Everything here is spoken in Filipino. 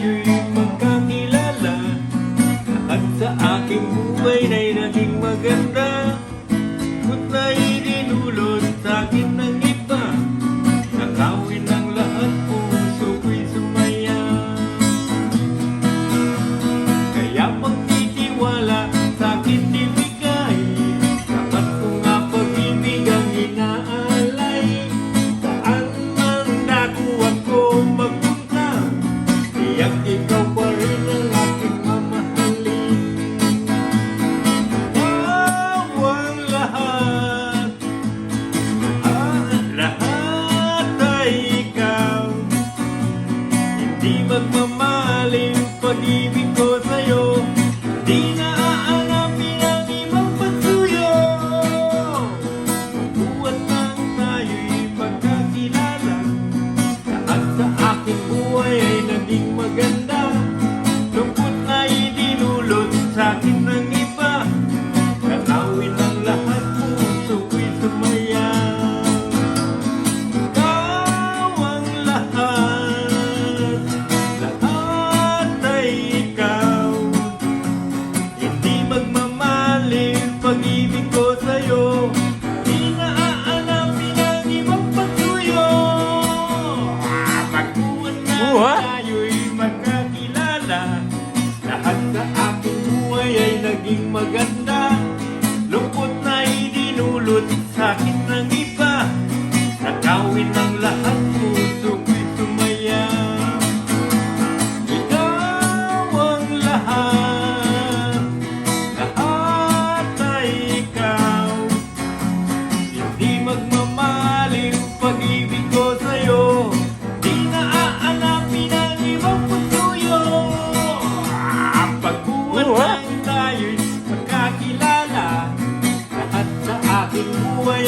tayo'y magkakilala, at sa aking buhay na'y naging maganda. Kung na'y dinulot sa'kin ng iba, nakawin ang lahat, puso ko'y sumaya. Kaya pagtitiwala sa'kin ibigay, dapat ko nga pag-ibig ang inaalay. Saan man ako magpunta, tiyak ikaw pa rin ang aking mamahalin. Wow, ang lahat, lahat ay ikaw. Hindi magmamaling pag-ibig ko sa'yo, di na aanapin ang ibang pagsuyo. Buwan lang tayo'y magkakilala, at sa aking buhay ay naging maganda. Lungkot na idinulot sa'kin ng iba, nakawin ang lahat, puso ko'y sumaya. Ikaw ang lahat, lahat ay ikaw. Hindi magmamaling pag-ibig ko sa'yo, di na aanapin ang ibang pagsuyo. Magbuwan na tayo'y magkakilala, lahat sa aking buhay ay naging maganda. Lungkot na idinulot sa'kin ng iba, nakawin ang lahat, puso ko'y sumaya. Ikaw ang lahat, lahat ay ikaw. Hindi magmamaling pag-ibig ko sa'yo, di na aanapin ang ibang pagsuyo. Pagbuwan lang tayo'y magkakilala, lahat sa aking buhay